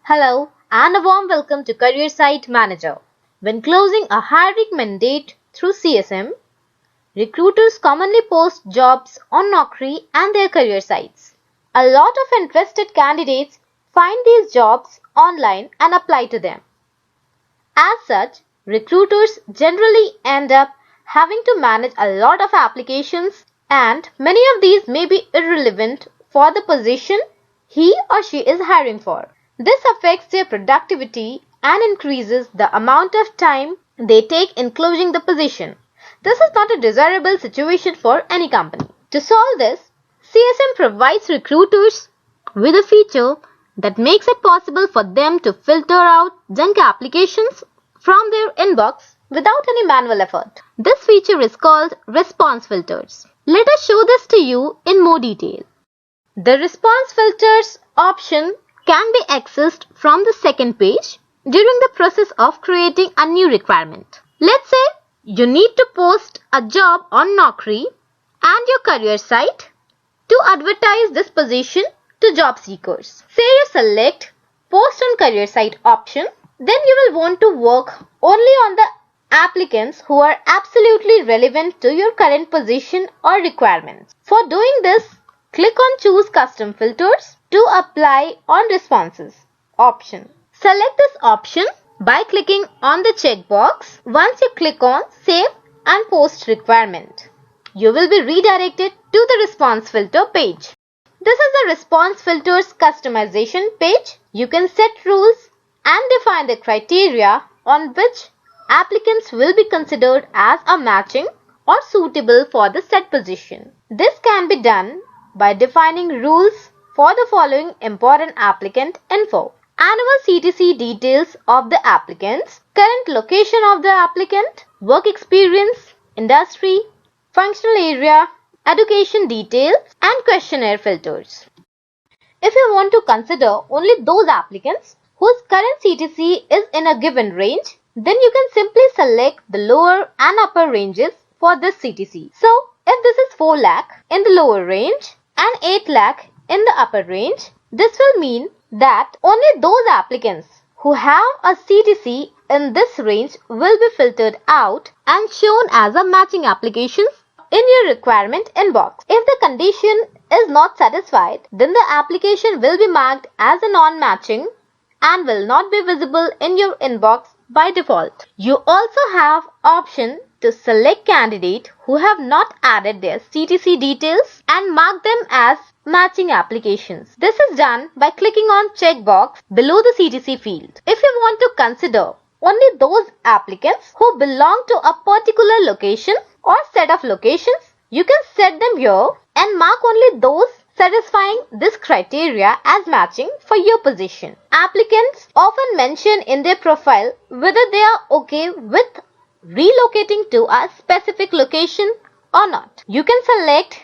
Hello and a warm welcome to Career Site Manager. When closing a hiring mandate through CSM, recruiters commonly post jobs on Naukri and their career sites. A lot of interested candidates find these jobs online and apply to them. As such, recruiters generally end up having to manage a lot of applications, and many of these may be irrelevant for the position he or she is hiring for. This affects their productivity and increases the amount of time they take in closing the position. This is not a desirable situation for any company. To solve this, CSM provides recruiters with a feature that makes it possible for them to filter out junk applications from their inbox without any manual effort. This feature is called response filters. Let us show this to you in more detail. The response filters option can be accessed from the second page during the process of creating a new requirement. Let's say you need to post a job on Naukri and your career site to advertise this position to job seekers. Say you select Post on Career Site option, then you will want to work only on the applicants who are absolutely relevant to your current position or requirements. For doing this, click on Choose Custom Filters to apply on responses option. Select this option by clicking on the checkbox. Once you click on Save and Post Requirement, you will be redirected to the response filter page. This is the response filters customization page. You can set rules and define the criteria on which applicants will be considered as a matching or suitable for the set position. This can be done by defining rules for the following important applicant info: annual CTC details of the applicants, current location of the applicant, work experience, industry, functional area, education details, and questionnaire filters. If you want to consider only those applicants whose current CTC is in a given range, then you can simply select the lower and upper ranges for this CTC. So, if this is 4 lakh in the lower range and 8 lakh in the upper range, this will mean that only those applicants who have a CTC in this range will be filtered out and shown as a matching applications in your requirement inbox. If the condition is not satisfied, then the application will be marked as a non-matching and will not be visible in your inbox by default. You also have option to select candidates who have not added their CTC details and mark them as matching applications. This is done by clicking on checkbox below the CTC field. If you want to consider only those applicants who belong to a particular location or set of locations, you can set them here and mark only those satisfying this criteria as matching for your position. Applicants often mention in their profile whether they are okay with relocating to a specific location or not. You can select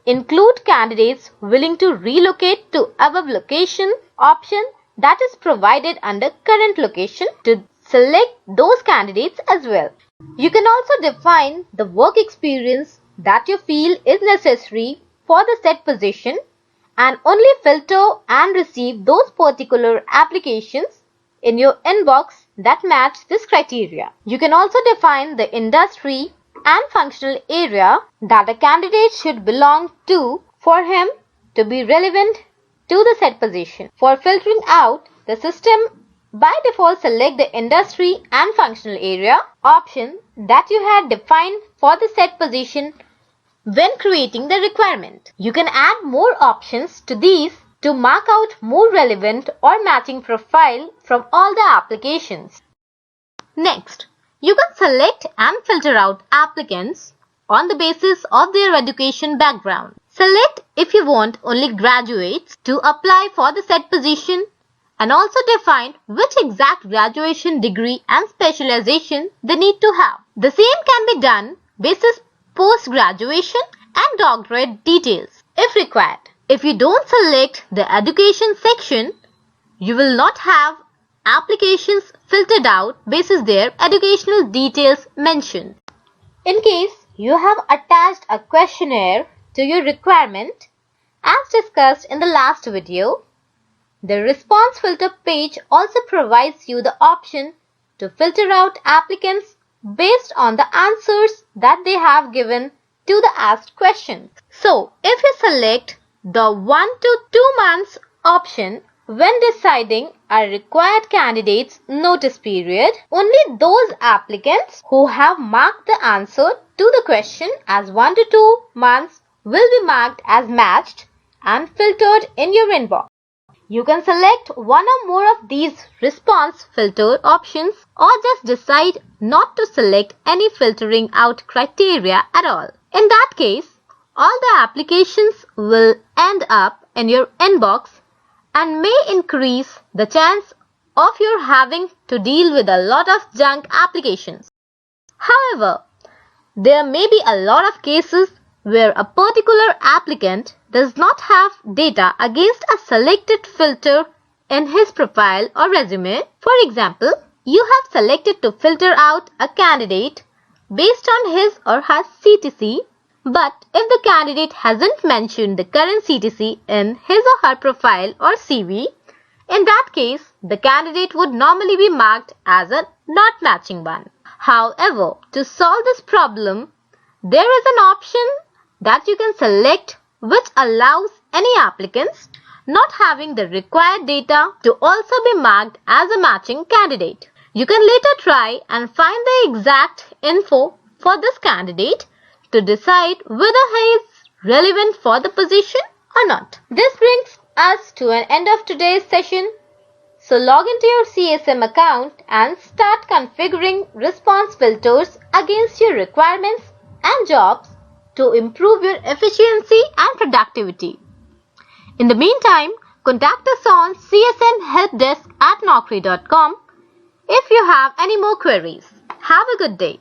Include candidates willing to relocate to above location option that is provided under current location to select those candidates as well. You can also define the work experience that you feel is necessary for the set position and only filter and receive those particular applications in your inbox that match this criteria. You can also define the industry and functional area that a candidate should belong to for him to be relevant to the set position. For filtering out, the system by default select the industry and functional area option that you had defined for the set position when creating the requirement. You can add more options to these to mark out more relevant or matching profile from all the applications. Next, you can select and filter out applicants on the basis of their education background. Select if you want only graduates to apply for the set position and also define which exact graduation degree and specialization they need to have. The same can be done basis post-graduation and doctorate details if required. If you don't select the education section, you will not have applications filtered out basis their educational details mentioned. In case you have attached a questionnaire to your requirement, as discussed in the last video, The response filter page also provides you the option to filter out applicants based on the answers that they have given to the asked question. So, if you select the 1 to 2 months option when deciding a required candidate's notice period, only those applicants who have marked the answer to the question as 1 to 2 months will be marked as matched and filtered in your inbox. You can select one or more of these response filter options or just decide not to select any filtering out criteria at all. In that case, all the applications will end up in your inbox and may increase the chance of your having to deal with a lot of junk applications. However, there may be a lot of cases where a particular applicant does not have data against a selected filter in his profile or resume. For example, you have selected to filter out a candidate based on his or her CTC, but if the candidate hasn't mentioned the current CTC in his or her profile or CV, in that case, the candidate would normally be marked as a not matching one. However, to solve this problem, there is an option that you can select which allows any applicants not having the required data to also be marked as a matching candidate. You can later try and find the exact info for this candidate to decide whether he is relevant for the position or not. This brings us to an end of today's session. So log into your CSM account and start configuring response filters against your requirements and jobs to improve your efficiency and productivity. In the meantime, contact us on csmhelpdesk@naukri.com if you have any more queries. Have a good day.